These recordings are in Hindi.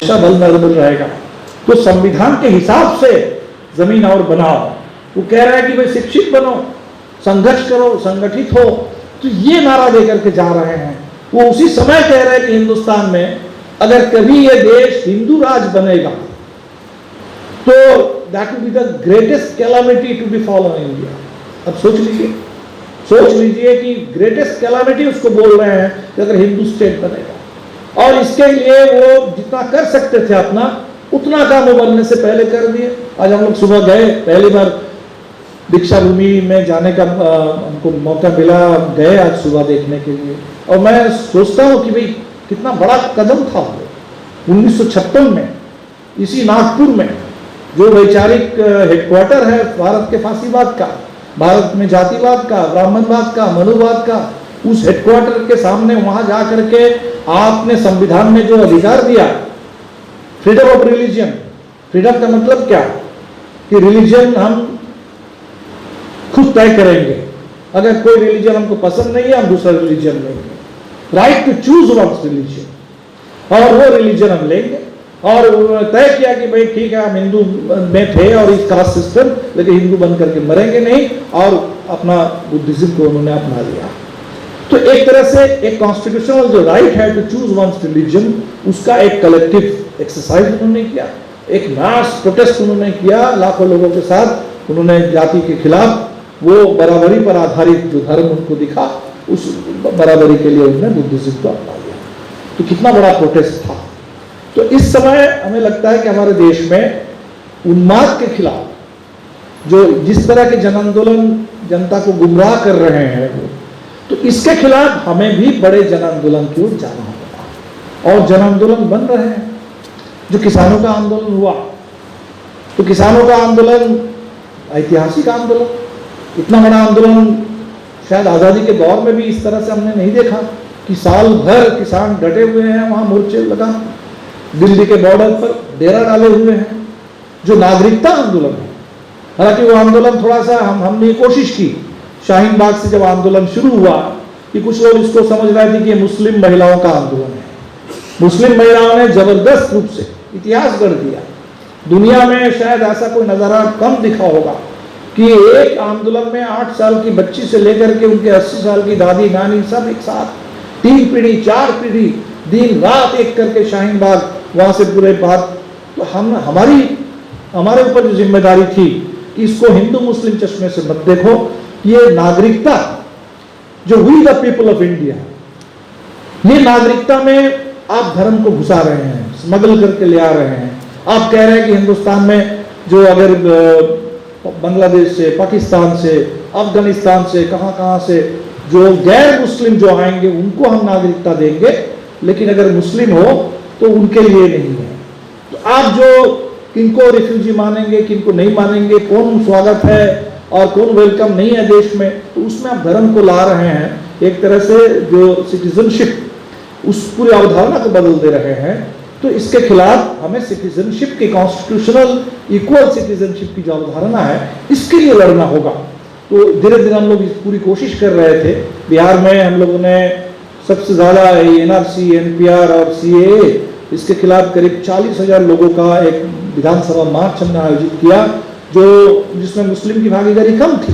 वल्नरेबल रहेगा। तो संविधान के हिसाब से जमीन और बनाओ। वो कह रहा है कि भाई शिक्षित बनो, संघर्ष करो, संगठित हो। तो ये नारा देकर के जा रहे हैं। वो उसी समय कह रहे हैं कि हिंदुस्तान में अगर कभी ये देश हिंदू राज बनेगा तो that will be the greatest calamity to be follow in India. अब सोच लीजिए कि ग्रेटेस्ट कैलामिटी उसको बोल रहे हैं कि अगर हिंदू स्टेट बनेगा। और इसके लिए वो जितना कर सकते थे अपना, उतना काम वो बनने से पहले कर दिए। आज हम लोग सुबह गए, पहली बार दीक्षा भूमि में जाने का हमको मौका मिला, गए आज सुबह देखने के लिए। और मैं सोचता हूँ कि भाई कितना बड़ा कदम था वो 1956 में इसी नागपुर में, जो वैचारिक हेडक्वार्टर है भारत के फांसीवाद का, भारत में जातिवाद का, ब्राह्मणवाद का, मनुवाद का, उस हेडक्वार्टर के सामने वहां जा करके आपने संविधान में जो अधिकार दिया, फ्रीडम ऑफ रिलीजन। फ्रीडम का मतलब क्या कि रिलीजन हम खुद तय करेंगे। अगर कोई रिलीजन हमको पसंद नहीं है, हम दूसरा रिलीजन लेंगे। Right to choose once religion, और वो रिलीजन हम लेंगे। और तय किया कि भाई ठीक है, हम हिंदू में थे और इस कास्ट सिस्टम, लेकिन हिंदू बन करके मरेंगे नहीं। और अपना बुद्धिज्म को उन्होंने अपना लिया। तो एक तरह से एक कॉन्स्टिट्यूशनल जो राइट है टू चूज वंस रिलीजन, उसका एक कलेक्टिव एक्सरसाइज उन्होंने किया, एक मास प्रोटेस्ट उन्होंने किया लाखों लोगों के साथ। उन्होंने जाति के खिलाफ वो बराबरी पर आधारित जो धर्म उनको दिखा, उस बराबरी के लिए उन्होंने बुद्धिज्म को अपना लिया। तो कितना बड़ा प्रोटेस्ट था। तो इस समय हमें लगता है कि हमारे देश में उन्माद के खिलाफ जो जिस तरह के जन आंदोलन जनता को गुमराह कर रहे हैं, तो इसके खिलाफ हमें भी बड़े जन आंदोलन की ओर जाना होगा। और जन आंदोलन बन रहे हैं। जो किसानों का आंदोलन हुआ, तो किसानों का आंदोलन ऐतिहासिक आंदोलन, इतना बड़ा आंदोलन शायद आज़ादी के दौर में भी इस तरह से हमने नहीं देखा कि साल भर किसान डटे हुए हैं, वहाँ मोर्चे लगा, दिल्ली के बॉर्डर पर डेरा डाले हुए हैं। जो नागरिकता आंदोलन है, हालांकि वो आंदोलन थोड़ा सा हमने कोशिश की, शाहीन बाग से जब आंदोलन शुरू हुआ कि कुछ लोग इसको समझ रहे थे कि ये मुस्लिम महिलाओं का आंदोलन है। मुस्लिम महिलाओं ने जबरदस्त रूप से इतिहास गढ़ दिया। दुनिया में शायद ऐसा कोई नज़ारा कम दिखा होगा कि एक आंदोलन में 8 साल की बच्ची से लेकर के उनके 80 साल की दादी नानी सब एक साथ, 3 पीढ़ी 4 पीढ़ी, दिन रात एक करके शाहीन बाग वहां से पूरे बात। तो हमारे ऊपर जो जिम्मेदारी थी कि इसको हिंदू मुस्लिम चश्मे से मत देखो। ये नागरिकता जो we the people of India, ये नागरिकता में आप धर्म को घुसा रहे हैं, स्मगल करके ले आ रहे हैं। आप कह रहे हैं कि हिंदुस्तान में जो अगर बांग्लादेश से, पाकिस्तान से, अफगानिस्तान से, कहां से जो गैर मुस्लिम जो आएंगे उनको हम नागरिकता देंगे, लेकिन अगर मुस्लिम हो तो उनके लिए नहीं है। तो आप जो किनको रिफ्यूजी मानेंगे, किनको नहीं मानेंगे, कौन स्वागत है और कौन वेलकम नहीं है देश में, तो उसमें आप धर्म को ला रहे हैं। एक तरह से जो सिटीजनशिप, उस पूरी अवधारणा को बदल दे रहे हैं। तो इसके खिलाफ हमें सिटीजनशिप की, कॉन्स्टिट्यूशनल इक्वल सिटीजनशिप की जो अवधारणा है, इसके लिए लड़ना होगा। तो धीरे धीरे हम लोग इस पूरी कोशिश कर रहे थे। बिहार में हम लोगों ने सबसे ज़्यादा एनआरसी, एनपीआर और सीएए, इसके खिलाफ करीब 40,000 लोगों का एक विधानसभा मार्च हमने आयोजित किया, जिसमें मुस्लिम की भागीदारी कम थी,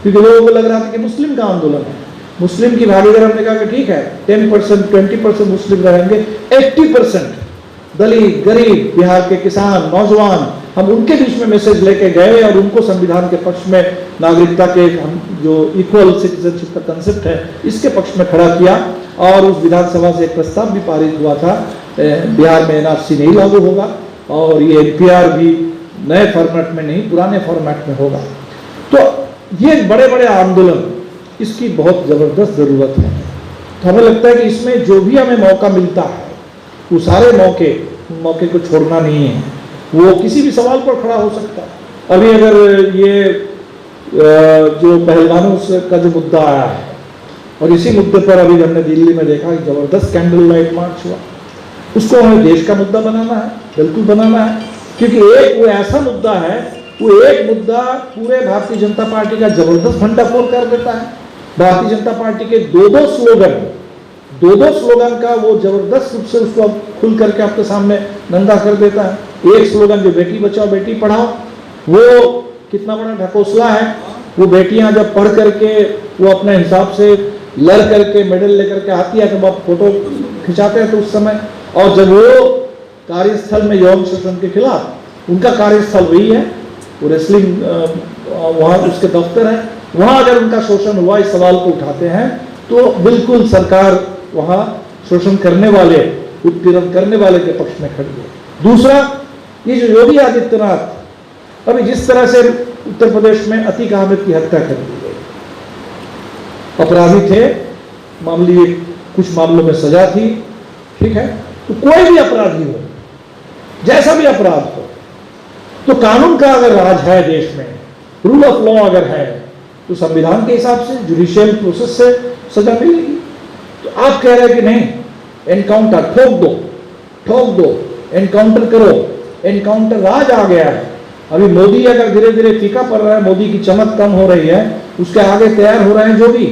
क्योंकि लोगों को लग रहा था कि मुस्लिम का आंदोलन है। मुस्लिम की भागीदारी, हमने कहा कि ठीक है 10%, 20% मुस्लिम रहेंगे, 80% दलित, गरीब, बिहार के किसान, नौजवान, हम उनके बीच में मैसेज लेके गए और उनको संविधान के पक्ष में, नागरिकता के हम जो इक्वल सिटीजनशिप का कंसेप्ट है, इसके पक्ष में खड़ा किया। और उस विधानसभा से एक प्रस्ताव भी पारित हुआ था, बिहार में एनआरसी नहीं लागू होगा और ये एनपीआर भी नए फॉर्मेट में नहीं, पुराने फॉर्मेट में होगा। तो ये बड़े बड़े आंदोलन, इसकी बहुत ज़बरदस्त ज़रूरत है। तो हमें लगता है कि इसमें जो भी हमें मौका मिलता है, वो सारे मौके को छोड़ना नहीं है। वो किसी भी सवाल पर खड़ा हो सकता है। अभी अगर ये जो पहलवानों का जो मुद्दा आया है, और इसी मुद्दे पर अभी हमने दिल्ली में देखा कि जबरदस्त कैंडल लाइट मार्च हुआ, उसको हमें देश का मुद्दा बनाना है, बिल्कुल बनाना है। क्योंकि एक वो ऐसा मुद्दा है, वो एक मुद्दा पूरे भारतीय जनता पार्टी का जबरदस्त भंडाफोड़ कर देता है। भारतीय जनता पार्टी के दो दो स्लोगन का वो जबरदस्त रूप से उसको खुल करके आपके सामने नंगा कर देता है। एक स्लोगन जो बेटी बचाओ बेटी पढ़ाओ, वो कितना बड़ा ढकोसला है। वो बेटियां जब पढ़ करके वो अपने हिसाब से लड़ करके मेडल लेकर के आती है तो आप फोटो खिंचाते हैं तो उस समय, और जब वो कार्यस्थल में यौन शोषण के खिलाफ, उनका कार्यस्थल वही है, वो रेसलिंग वहाँ उसके दफ्तर है, वहाँ अगर उनका शोषण हुआ इस सवाल को उठाते हैं तो बिल्कुल सरकार वहाँ शोषण करने वाले, उत्पीड़न करने वाले के पक्ष में खड़ी है। दूसरा, ये जो योगी आदित्यनाथ अभी जिस तरह से उत्तर प्रदेश में अतीक अहमद की हत्या कर दी गई, अपराधी थे, मामूली कुछ मामलों में सजा थी, ठीक है, तो कोई भी अपराधी हो, जैसा भी अपराध हो, तो कानून का अगर राज है देश में, रूल ऑफ लॉ अगर है, तो संविधान के हिसाब से जुडिशियल प्रोसेस से सजा मिलेगी। तो आप कह रहे हैं कि नहीं, एनकाउंटर ठोक दो, एनकाउंटर करो, एनकाउंटर राज आ गया है। अभी मोदी अगर धीरे धीरे फीका पड़ रहा है, मोदी की चमक कम हो रही है, उसके आगे तैयार हो रहे हैं जो भी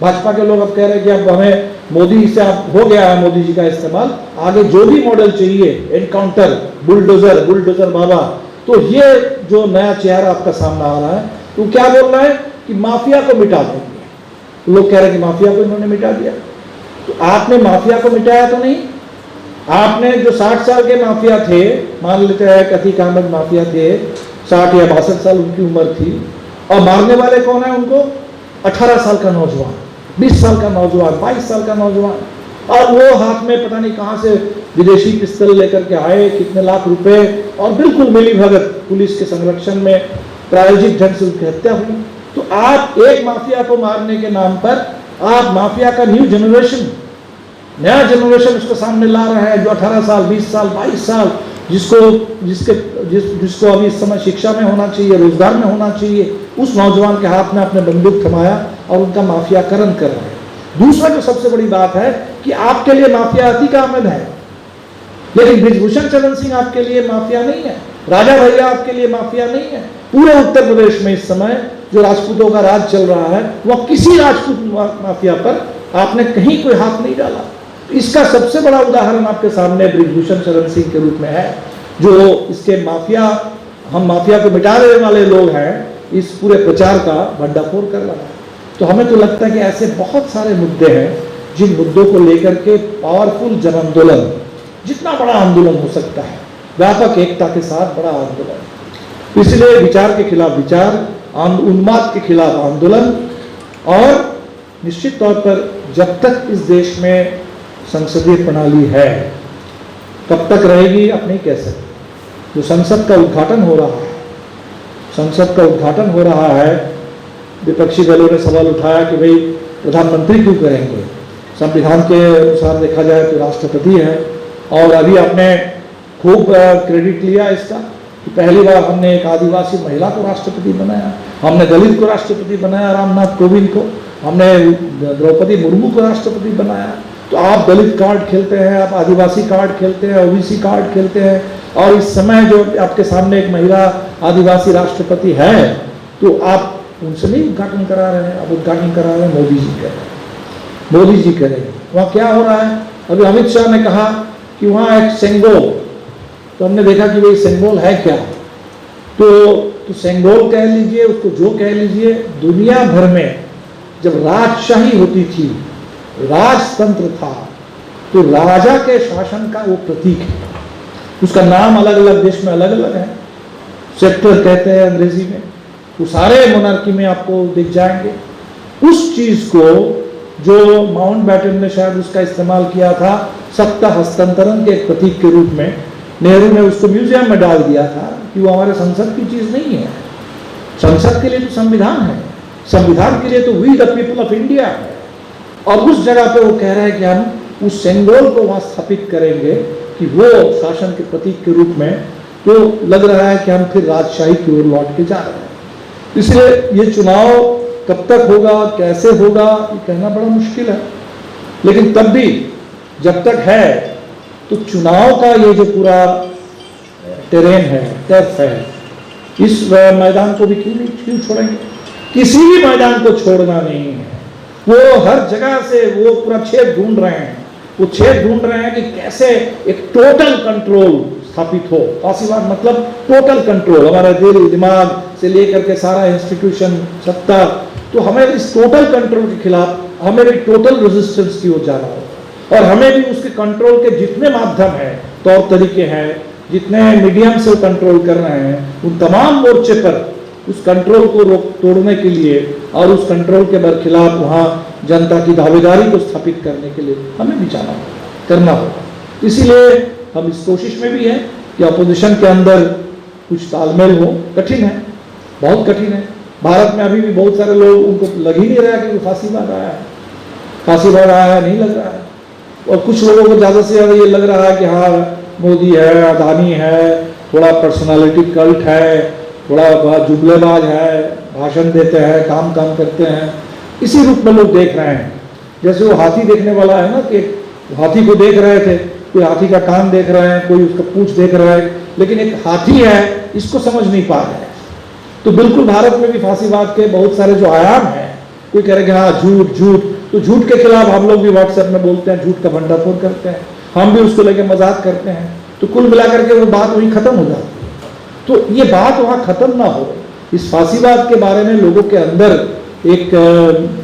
भाजपा के लोग। अब कह रहे हैं कि अब हमें मोदी से अब हो गया है मोदी जी का इस्तेमाल, आगे जो भी मॉडल चाहिए, एनकाउंटर, बुलडोजर बाबा। तो ये जो नया चेहरा आपका सामने आ रहा है, तो क्या बोल रहा है कि माफिया को मिटा देंगे। लोग कह रहे हैं कि माफिया को इन्होंने मिटा दिया। तो आपने माफिया को मिटाया तो नहीं, आपने जो 60 साल के माफिया थे, मान लेते हैं अतीक अहमद माफिया थे, 60 या 62 साल उनकी उम्र थी, और मारने वाले कौन है उनको? 18 साल का नौजवान, 20 साल का नौजवान, 22 साल का नौजवान, और वो हाथ में पता नहीं कहां से विदेशी पिस्तौल लेकर के आए, कितने लाख रुपए, और बिल्कुल मिली भगत पुलिस के संरक्षण में प्रायोजिक ढंग से उनकी हत्या हुई। तो आप एक माफिया को मारने के नाम पर आप माफिया का नया जनरेशन उसके सामने ला रहे हैं, जो 18 साल, 20 साल, 22 साल, जिसको अभी इस समय शिक्षा में होना चाहिए, रोजगार में होना चाहिए, उस नौजवान के हाथ में आपने बंदूक थमाया और उनका माफियाकरण कर रहे हैं। दूसरा जो सबसे बड़ी बात है कि आपके लिए माफिया अतीक अहमद है, लेकिन बृजभूषण शरण सिंह आपके लिए माफिया नहीं है, राजा भैया आपके लिए माफिया नहीं है। पूरे उत्तर प्रदेश में इस समय जो राजपूतों का राज चल रहा है, वह किसी राजपूत माफिया पर आपने कहीं कोई हाथ नहीं डाला। इसका सबसे बड़ा उदाहरण आपके सामने बृजभूषण शरण सिंह के रूप में है, जो इसके हम माफिया को मिटा देने वाले लोग हैं, इस पूरे प्रचार का भंडाफोड़ कर रहा है। तो हमें तो लगता है कि ऐसे बहुत सारे मुद्दे हैं जिन मुद्दों को लेकर के पावरफुल जन आंदोलन, जितना बड़ा आंदोलन हो सकता है, व्यापक एकता के साथ बड़ा आंदोलन, इसलिए विचार के खिलाफ विचार, उन्माद के खिलाफ आंदोलन, और निश्चित तौर पर जब तक इस देश में संसदीय प्रणाली है, कब तक रहेगी आप नहीं कह सकते। जो संसद का उद्घाटन हो रहा है, विपक्षी दलों ने सवाल उठाया कि भाई प्रधानमंत्री क्यों करेंगे, संविधान के अनुसार देखा जाए तो राष्ट्रपति है। और अभी आपने खूब क्रेडिट लिया इसका कि पहली बार हमने एक आदिवासी महिला को राष्ट्रपति बनाया, हमने दलित को राष्ट्रपति बनाया, रामनाथ कोविंद को, हमने द्रौपदी मुर्मू को राष्ट्रपति बनाया। तो आप दलित कार्ड खेलते हैं, आप आदिवासी कार्ड खेलते हैं, ओबीसी कार्ड खेलते हैं, और इस समय जो आपके सामने एक महिला आदिवासी राष्ट्रपति है, तो आप उनसे नहीं उद्घाटन करा रहे हैं, आप उद्घाटन करा रहे हैं मोदी जी कर रहे हैं, मोदी जी करेंगे। वहाँ क्या हो रहा है? अभी अमित शाह ने कहा कि वहाँ एक सेंगोल, तो हमने देखा कि भाई सेंगोल है क्या, तो सेंगोल कह लीजिए, उसको जो कह लीजिए, दुनिया भर में जब राजशाही होती थी, राजतंत्र था, तो राजा के शासन का वो प्रतीक है। उसका नाम अलग अलग देश में अलग अलग है, सेक्टर कहते हैं अंग्रेजी में, वो सारे मोनार्की में आपको दिख जाएंगे। उस चीज को जो माउंटबेटन ने शायद उसका इस्तेमाल किया था सत्ता हस्तांतरण के एक प्रतीक के रूप में, नेहरू ने उसको म्यूजियम में डाल दिया था कि वो हमारे संसद की चीज नहीं है। संसद के लिए तो संविधान है, संविधान के लिए तो we the people of India है। और उस जगह पे वो कह रहे हैं कि हम उस सेंगोल को वहां स्थापित करेंगे कि वो शासन के प्रतीक के रूप में, तो लग रहा है कि हम फिर राजशाही की ओर लौट के जा रहे हैं। इसलिए ये चुनाव कब तक होगा, कैसे होगा, ये कहना बड़ा मुश्किल है, लेकिन तब भी जब तक है तो चुनाव का ये जो पूरा टेरेन है, टर्फ है, इस मैदान को भी क्यों छोड़ेंगे? किसी भी मैदान को छोड़ना नहीं है। वो हर जगह से वो पूरा छेद ढूंढ रहे हैं, वो छेद ढूंढ रहे हैं कि कैसे एक टोटल कंट्रोल स्थापित हो। फासीवाद मतलब टोटल कंट्रोल, हमारा दिल दिमाग से लेकर के सारा इंस्टीट्यूशन, सत्ता। तो हमें इस टोटल कंट्रोल के खिलाफ हमें भी टोटल रेजिस्टेंस की ओर जाना होगा, और हमें भी उसके कंट्रोल के जितने माध्यम हैं, तौर तरीके हैं, जितने मीडियम से वो कंट्रोल कर रहे हैं, उन तमाम मोर्चे पर उस कंट्रोल को तोड़ने के लिए और उस कंट्रोल के बरखिलाफ वहाँ जनता की दावेदारी को स्थापित करने के लिए हमें भी जाना होगा, करना होगा। इसीलिए हम इस कोशिश में भी हैं कि अपोजिशन के अंदर कुछ तालमेल हो। कठिन है, बहुत कठिन है। भारत में अभी भी बहुत सारे लोग, उनको लग ही नहीं रहा कि फांसीवाद आया है, फांसीवाद आया है, नहीं लग रहा है। और कुछ लोगों को ज़्यादा से ज़्यादा ये लग रहा है कि हाँ मोदी है, अदानी है, थोड़ा पर्सनालिटी कल्ट है, थोड़ा जुमलेबाज है, भाषण देते हैं, काम करते हैं, इसी रूप में लोग देख रहे हैं। जैसे वो हाथी देखने वाला है ना, कि हाथी को देख रहे थे, कोई हाथी का कान देख रहे हैं, कोई उसका पूंछ देख रहा है, लेकिन एक हाथी है इसको समझ नहीं पा रहे हैं। तो बिल्कुल भारत में भी फांसीवाद के बहुत सारे जो आयाम हैं, कोई कह रहे कि हाँ झूठ झूठ, तो झूठ के खिलाफ हम लोग भी व्हाट्सएप में बोलते हैं, झूठ का भंडाफोड़ करते हैं, हम भी उसको लेकर मजाक करते हैं। तो कुल मिलाकर के वो बात वहीं खत्म हो जाती है। तो ये बात वहाँ खत्म ना हो, इस फांसीवाद के बारे में लोगों के अंदर एक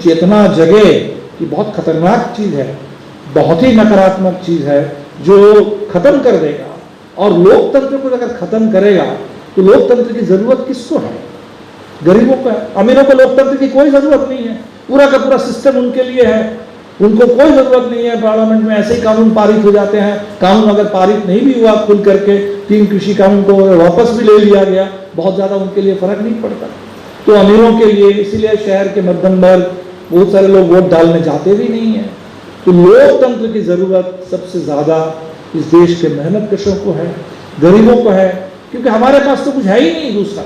चेतना जगे कि बहुत खतरनाक चीज़ है, बहुत ही नकारात्मक चीज़ है, जो खत्म कर देगा। और लोकतंत्र को अगर खत्म करेगा तो लोकतंत्र की जरूरत किसको है? गरीबों को है। अमीरों को लोकतंत्र की कोई जरूरत नहीं है, पूरा का पूरा सिस्टम उनके लिए है, उनको कोई जरूरत नहीं है। पार्लियामेंट में ऐसे ही कानून पारित हो जाते हैं। कानून अगर पारित नहीं भी हुआ खुल करके, 3 कृषि कानून को वापस भी ले लिया गया, बहुत ज्यादा उनके लिए फर्क नहीं पड़ता। तो अमीरों के लिए, इसीलिए शहर के मध्यम वर्ग, बहुत सारे लोग वोट डालने जाते भी नहीं है। तो लोकतंत्र की जरूरत सबसे ज्यादा इस देश के मेहनत कशों को है, गरीबों को है, क्योंकि हमारे पास तो कुछ है ही नहीं दूसरा।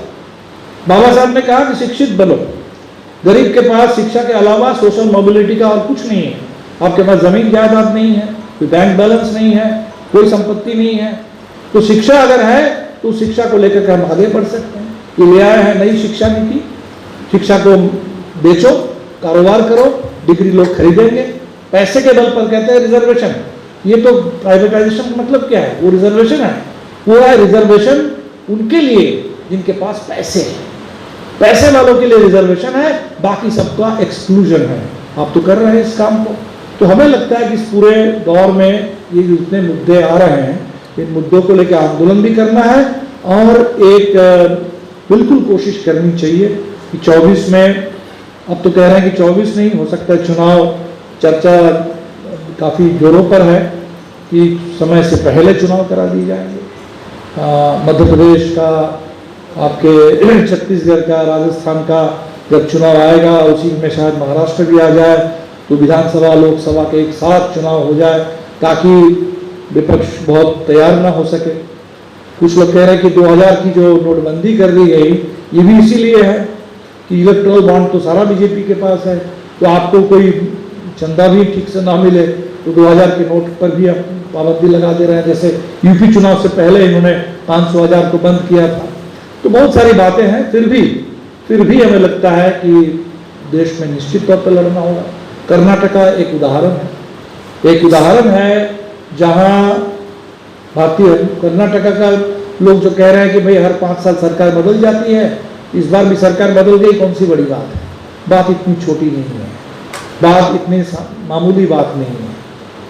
बाबा साहब ने कहा कि शिक्षित बनो। गरीब के पास शिक्षा के अलावा सोशल मोबिलिटी का और कुछ नहीं है। आपके पास जमीन जायदाद नहीं है, कोई बैंक बैलेंस नहीं है, कोई संपत्ति नहीं है, तो शिक्षा अगर है तो शिक्षा को लेकर के हम आगे बढ़ सकते हैं। ये ले आए हैं नई शिक्षा नीति। शिक्षा को बेचो, कारोबार करो, डिग्री लोग खरीदेंगे, पैसे के बल पर। कहते हैं रिजर्वेशन, ये तो प्राइवेटाइजेशन का मतलब क्या है? वो रिजर्वेशन है, वो है रिजर्वेशन उनके लिए जिनके पास पैसे हैं। पैसे वालों के लिए रिजर्वेशन है, बाकी सबका एक्सक्लूजन है। आप तो कर रहे हैं इस काम को। तो हमें लगता है कि इस पूरे दौर में ये जितने मुद्दे आ रहे हैं, इन मुद्दों को लेकर आंदोलन भी करना है, और एक बिल्कुल कोशिश करनी चाहिए कि 24 में, अब तो कह रहे हैं कि 24 नहीं हो सकता, चुनाव चर्चा काफ़ी जोरों पर है कि समय से पहले चुनाव करा दिए जाएंगे। मध्य प्रदेश का, आपके छत्तीसगढ़ का, राजस्थान का जब चुनाव आएगा, उसी में शायद महाराष्ट्र भी आ जाए, तो विधानसभा लोकसभा के एक साथ चुनाव हो जाए, ताकि विपक्ष बहुत तैयार ना हो सके। कुछ लोग कह रहे हैं कि 2000 की जो नोटबंदी कर दी गई, ये भी इसीलिए है कि इलेक्ट्रल बॉन्ड तो सारा बीजेपी के पास है, तो आपको कोई चंदा भी ठीक से ना मिले तो 2000 के नोट पर भी आप पाबंदी लगा दे रहे हैं। जैसे यूपी चुनाव से पहले इन्होंने 500,000 को बंद किया था। तो बहुत सारी बातें हैं, फिर भी हमें लगता है कि देश में निश्चित तौर पर लड़ना होगा। कर्नाटका एक उदाहरण है जहां भारतीय कर्नाटका का लोग जो कह रहे हैं कि भाई हर 5 साल सरकार बदल जाती है, इस बार भी सरकार बदल गई, कौन सी बड़ी बात है? बात इतनी छोटी नहीं है, बात इतनी मामूली बात नहीं है।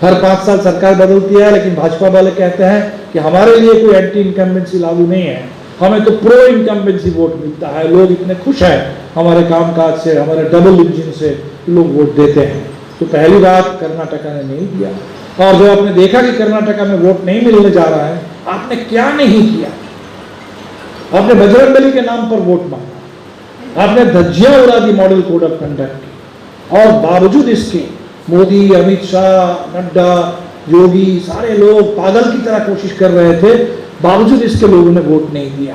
हर 5 साल सरकार बदलती है, लेकिन भाजपा वाले कहते हैं कि हमारे लिए कोई एंटी इनकम्बेंसी लागू नहीं है, हमें तो प्रो इनकम्बेंसी वोट मिलता है। लोग इतने खुश हैं हमारे कामकाज से, हमारे डबल इंजन से, लोग वोट देते हैं। तो पहली बात कर्नाटका ने नहीं दिया। और जब आपने देखा कि कर्नाटका में वोट नहीं मिलने जा रहा है, आपने क्या नहीं किया? आपने बजरंगबली के नाम पर वोट मांगा, आपने धज्जियां उड़ा दी मॉडल कोड ऑफ कंडक्ट की, और बावजूद इसके मोदी, अमित शाह, नड्डा, योगी, सारे लोग पागल की तरह कोशिश कर रहे थे, बावजूद इसके लोगों ने वोट नहीं दिया।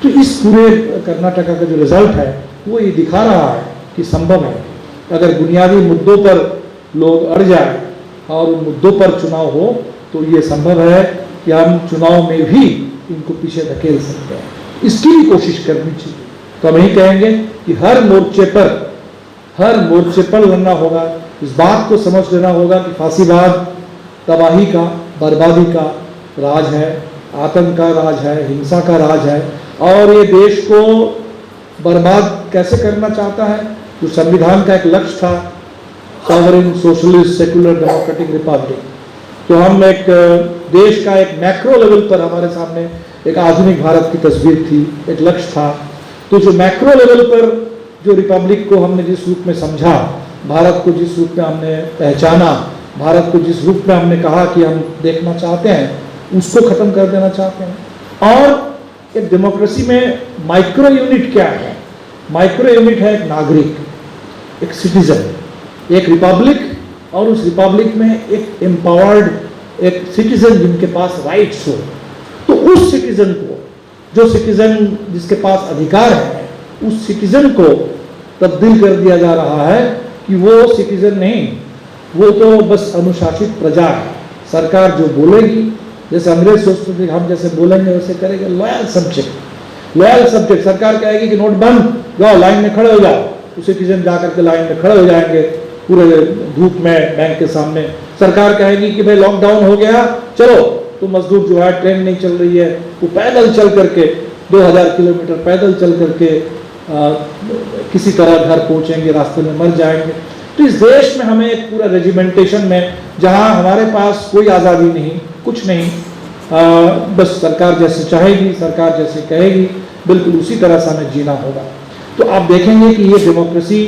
तो इस पूरे कर्नाटका का जो रिजल्ट है वो ये दिखा रहा है कि संभव है, अगर बुनियादी मुद्दों पर लोग अड़ जाए और उन मुद्दों पर चुनाव हो, तो ये संभव है कि हम चुनाव में भी इनको पीछे धकेल सकते हैं। इसकी भी कोशिश करनी चाहिए। तो हम यही कहेंगे कि हर मोर्चे पर हर मोर्चे पर लड़ना होगा। इस बात को समझ लेना होगा कि फांसीवाद तबाही का, बर्बादी का राज है, आतंक का राज है, हिंसा का राज है, और ये देश को बर्बाद कैसे करना चाहता है। जो संविधान का एक लक्ष्य था, sovereign socialist secular democratic Republic, तो हम एक देश का एक मैक्रो लेवल पर हमारे सामने एक आधुनिक भारत की तस्वीर थी, एक लक्ष्य था। तो जो मैक्रो लेवल पर जो रिपब्लिक को हमने जिस रूप में समझा, भारत को जिस रूप में हमने पहचाना, भारत को जिस रूप में हमने कहा कि हम देखना चाहते हैं, उसको खत्म कर देना चाहते हैं। और एक डेमोक्रेसी में माइक्रो यूनिट क्या है? माइक्रो यूनिट है एक नागरिक, एक सिटीजन, एक रिपब्लिक, और उस रिपब्लिक में एक एम्पावर्ड एक सिटीजन जिनके पास राइट्स हो। तो उस सिटीजन को, जो सिटीजन जिसके पास अधिकार है, उस सिटीजन को तब्दील कर दिया जा रहा है कि वो सिटीजन नहीं, वो तो बस अनुशासित प्रजा है। सरकार जो बोलेगी, जैसे अंग्रेज सोचते थे हम जैसे बोलेंगे वैसे करेंगे, लॉयल सब्जेक्ट। लॉयल सब्जेक्ट, सरकार कहेगी कि नोट बंद, जाओ लाइन में खड़े हो जाओ, तो सिटीजन जाकर के लाइन में खड़े हो जाएंगे पूरे धूप में बैंक के सामने। सरकार कहेगी कि भाई लॉकडाउन हो गया, चलो, तो मजदूर जो है, ट्रेन नहीं चल रही है, वो पैदल चल करके 2000 किलोमीटर पैदल चल करके किसी तरह घर पहुंचेंगे, रास्ते में मर जाएंगे। तो इस देश में हमें एक पूरा रेजिमेंटेशन में, जहां हमारे पास कोई आज़ादी नहीं, कुछ नहीं, बस सरकार जैसे चाहेगी, सरकार जैसे कहेगी, बिल्कुल उसी तरह से हमें जीना होगा। तो आप देखेंगे कि ये डेमोक्रेसी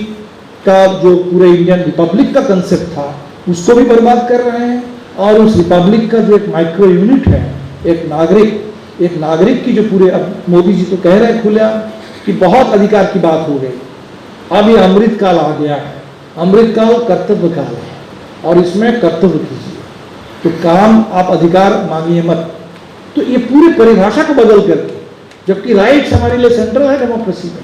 का जो पूरे इंडियन रिपब्लिक का कंसेप्ट था, उसको भी बर्बाद कर रहे हैं। और उस रिपब्लिक का जो एक माइक्रो यूनिट है, एक नागरिक की जो पूरे, अब मोदी जी तो कह रहे हैं खुले कि बहुत अधिकार की बात हो गई, अब ये अमृत काल आ गया है। अमृत काल कर्तव्य काल है, और इसमें कर्तव्य कीजिए, तो काम आप अधिकार मांगिए मत। तो ये पूरी परिभाषा को बदल करके, जबकि राइट्स हमारे लिए सेंट्रल है डेमोक्रेसी में,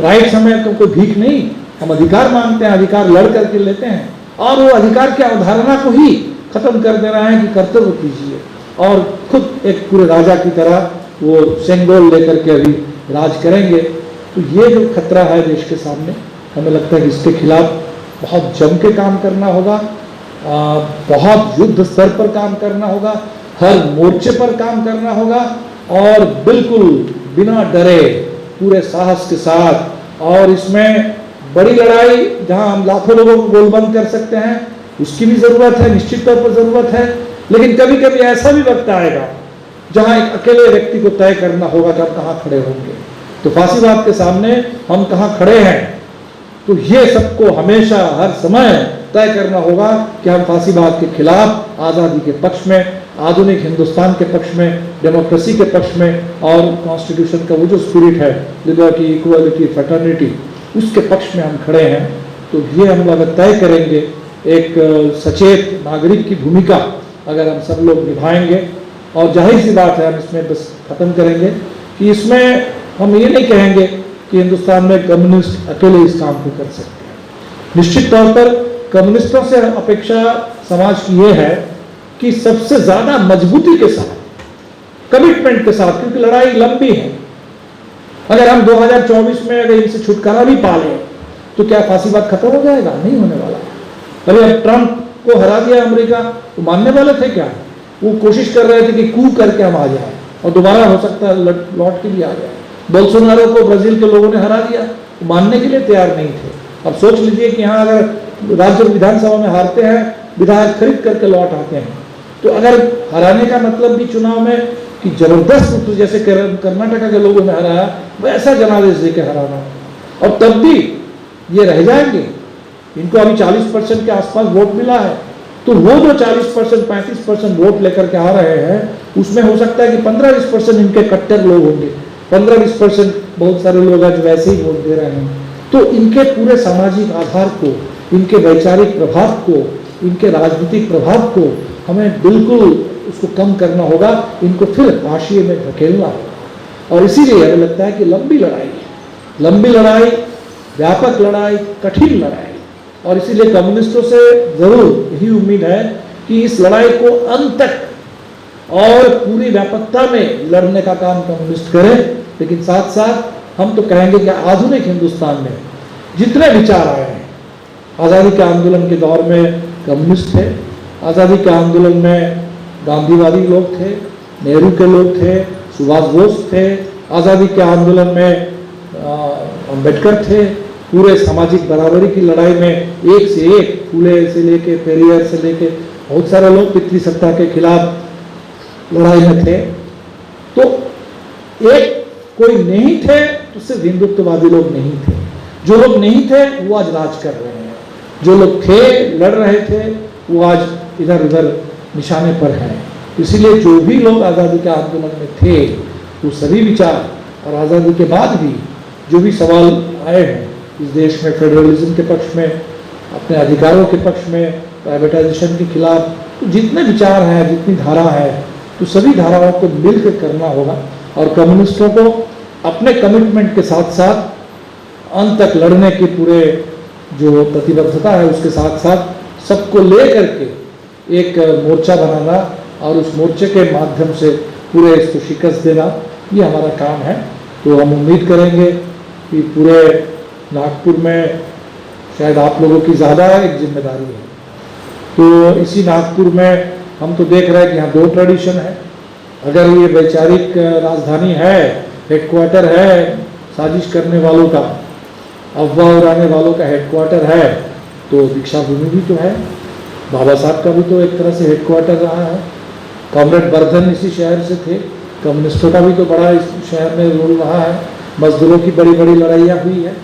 राइट्स हमें तो कोई भीख नहीं, हम अधिकार मांगते हैं, अधिकार लड़ करके लेते हैं, और वो अधिकार की अवधारणा को ही खत्म कर देना है कि कर्तव्य कीजिए, और खुद एक पूरे राजा की तरह वो सेंगोल लेकर के अभी राज करेंगे। तो ये जो खतरा है देश के सामने, हमें लगता है कि इसके खिलाफ बहुत जम के काम करना होगा, बहुत युद्ध स्तर पर काम करना होगा, हर मोर्चे पर काम करना होगा, और बिल्कुल बिना डरे, पूरे साहस के साथ। और इसमें बड़ी लड़ाई जहां हम लाखों लोगों को गोलबंद कर सकते हैं, उसकी भी जरूरत है, निश्चित तौर पर जरूरत है। लेकिन कभी कभी ऐसा भी वक्त आएगा जहां एक अकेले व्यक्ति को तय करना होगा कि हम कहां खड़े होंगे। तो फांसीवाद के सामने हम कहां खड़े हैं, तो ये सबको हमेशा हर समय तय करना होगा कि हम फांसीवाद के खिलाफ, आज़ादी के पक्ष में, आधुनिक हिंदुस्तान के पक्ष में, डेमोक्रेसी के पक्ष में, और कॉन्स्टिट्यूशन का वो जो स्पिरिट है, लिबर्टी, इक्वालिटी, फ्रेटर्निटी, उसके पक्ष में हम खड़े हैं। तो ये हम अगर तय करेंगे, एक सचेत नागरिक की भूमिका अगर हम सब लोग निभाएंगे, और जाहिर सी बात है हम इसमें बस खत्म करेंगे कि इसमें हम ये नहीं कहेंगे कि हिंदुस्तान में कम्युनिस्ट अकेले इस काम को कर सकते हैं। निश्चित तौर पर कम्युनिस्टों से अपेक्षा समाज की ये है कि सबसे ज्यादा मजबूती के साथ, कमिटमेंट के साथ, क्योंकि लड़ाई लंबी है। अगर हम 2024 में अगर इनसे छुटकारा भी पा लें, तो क्या फांसीवाद खत्म हो जाएगा? नहीं होने वाला। अरे अब ट्रंप को हरा दिया अमेरिका, तो मानने वाले थे क्या? वो कोशिश कर रहे थे कि कू करके हम आ जाए, और दोबारा हो सकता है लौट के भी आ जाए। बोल्सोनारो को ब्राजील के लोगों ने हरा दिया, तो मानने के लिए तैयार नहीं थे। अब सोच लीजिए कि यहाँ अगर राज्य विधानसभा में हारते हैं, विधायक खरीद करके लौट आते हैं, तो अगर हराने का मतलब भी चुनाव में कि जबरदस्त, तो जैसे कर्नाटक के लोगों ने हराया, वैसा जनादेश देकर हराना, और तब भी ये रह जाएंगे। इनको अभी 40% के आसपास वोट मिला है, तो वो जो 40%, 35% वोट लेकर के आ रहे हैं, उसमें हो सकता है कि 15-20% इनके कट्टर लोग होंगे, 15-20% बहुत सारे लोग हैं जो वैसे ही वोट दे रहे हैं। तो इनके पूरे सामाजिक आधार को, इनके वैचारिक प्रभाव को, इनके राजनीतिक प्रभाव को हमें बिल्कुल उसको कम करना होगा, इनको फिर हाशिए में धकेलना होगा। और इसीलिए हमें लगता है कि लंबी लड़ाई है, लंबी लड़ाई, व्यापक लड़ाई, कठिन लड़ाई, और इसीलिए कम्युनिस्टों से जरूर यही उम्मीद है कि इस लड़ाई को अंत तक और पूरी व्यापकता में लड़ने का काम कम्युनिस्ट करें। लेकिन साथ साथ हम तो कहेंगे कि आधुनिक हिंदुस्तान में जितने विचार आए हैं, आज़ादी के आंदोलन के दौर में कम्युनिस्ट थे, आज़ादी के आंदोलन में गांधीवादी लोग थे, नेहरू के लोग थे, सुभाष बोस थे, आज़ादी के आंदोलन में अम्बेडकर थे। पूरे सामाजिक बराबरी की लड़ाई में एक से एक, फूले से लेके पेरियर से लेके बहुत सारे लोग पितृसत्ता के खिलाफ लड़ाई में थे। तो एक कोई नहीं थे तो सिर्फ हिंदुत्ववादी लोग नहीं थे। जो लोग नहीं थे वो आज राज कर रहे हैं, जो लोग थे लड़ रहे थे वो आज इधर उधर निशाने पर हैं। इसीलिए जो भी लोग आज़ादी के आंदोलन में थे वो सभी विचार, और आज़ादी के बाद भी जो भी सवाल आए हैं इस देश में, फेडरलिज्म के पक्ष में, अपने अधिकारों के पक्ष में, प्राइवेटाइजेशन के खिलाफ, तो जितने विचार हैं, जितनी धारा है, तो सभी धाराओं को मिलकर करना होगा। और कम्युनिस्टों को अपने कमिटमेंट के साथ साथ अंत तक लड़ने की पूरे जो प्रतिबद्धता है उसके साथ साथ सबको ले करके एक मोर्चा बनाना और उस मोर्चे के माध्यम से पूरे इसको शिकस्त देना, ये हमारा काम है। तो हम उम्मीद करेंगे कि पूरे नागपुर में शायद आप लोगों की ज़्यादा एक जिम्मेदारी है। तो इसी नागपुर में हम तो देख रहे हैं कि यहाँ 2 ट्रेडिशन है। अगर ये वैचारिक राजधानी है, हेडक्वार्टर है साजिश करने वालों का, अफवाह उड़ाने वालों का हेडक्वार्टर है, तो दीक्षा भूमि भी तो है, बाबा साहब का भी तो एक तरह से हेडक्वार्टर रहा है। कॉमरेड बर्धन इसी शहर से थे, कम्युनिस्टों का भी तो बड़ा इस शहर में रोल रहा है, मजदूरों की बड़ी बड़ी लड़ाइयाँ हुई है।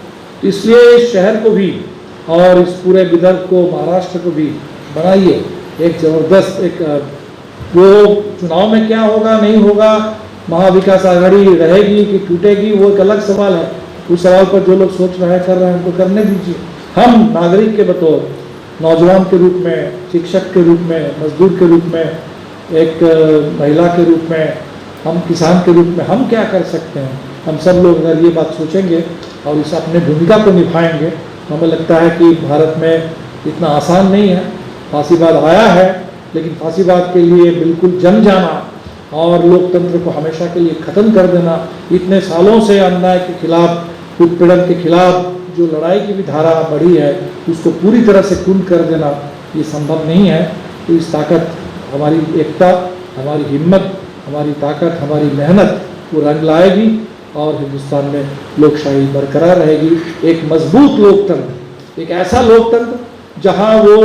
इसलिए इस शहर को भी और इस पूरे विदर्भ को, महाराष्ट्र को भी बनाइए एक ज़बरदस्त एक, वो चुनाव में क्या होगा नहीं होगा, महाविकास आघाड़ी रहेगी कि टूटेगी, वो एक अलग सवाल है। उस सवाल पर जो लोग सोच रहे हैं, कर रहे हैं, उनको करने दीजिए। हम नागरिक के बतौर, नौजवान के रूप में, शिक्षक के रूप में, मजदूर के रूप में, एक महिला के रूप में, हम किसान के रूप में हम क्या कर सकते हैं, हम सब लोग अगर ये बात सोचेंगे और इस अपने भूमिका को निभाएंगे, हमें लगता है कि भारत में इतना आसान नहीं है। फांसीवाद आया है, लेकिन फांसीवाद के लिए बिल्कुल जम जाना और लोकतंत्र को हमेशा के लिए ख़त्म कर देना, इतने सालों से अन्याय के खिलाफ, उत्पीड़न के खिलाफ जो लड़ाई की भी धारा बढ़ी है, उसको पूरी तरह से कुंद कर देना ये संभव नहीं है। तो इस ताकत, हमारी एकता, हमारी हिम्मत, हमारी ताकत, हमारी मेहनत वो रंग लाएगी और हिंदुस्तान में लोकशाही बरकरार रहेगी। एक मजबूत लोकतंत्र, एक ऐसा लोकतंत्र जहाँ वो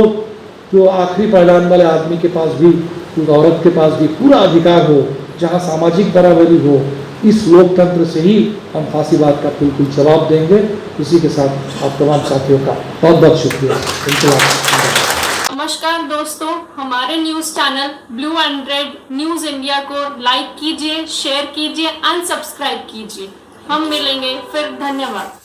जो आखिरी पैदान वाले आदमी के पास भी, उस औरत के पास भी पूरा अधिकार हो, जहाँ सामाजिक बराबरी हो, इस लोकतंत्र से ही हम फांसीवाद का बिल्कुल जवाब देंगे। इसी के साथ आप तमाम साथियों का बहुत बहुत शुक्रिया। नमस्कार दोस्तों, हमारे news channel blue and red news India को लाइक कीजिए, शेयर कीजिए, अनसब्सक्राइब कीजिए। हम मिलेंगे फिर, धन्यवाद।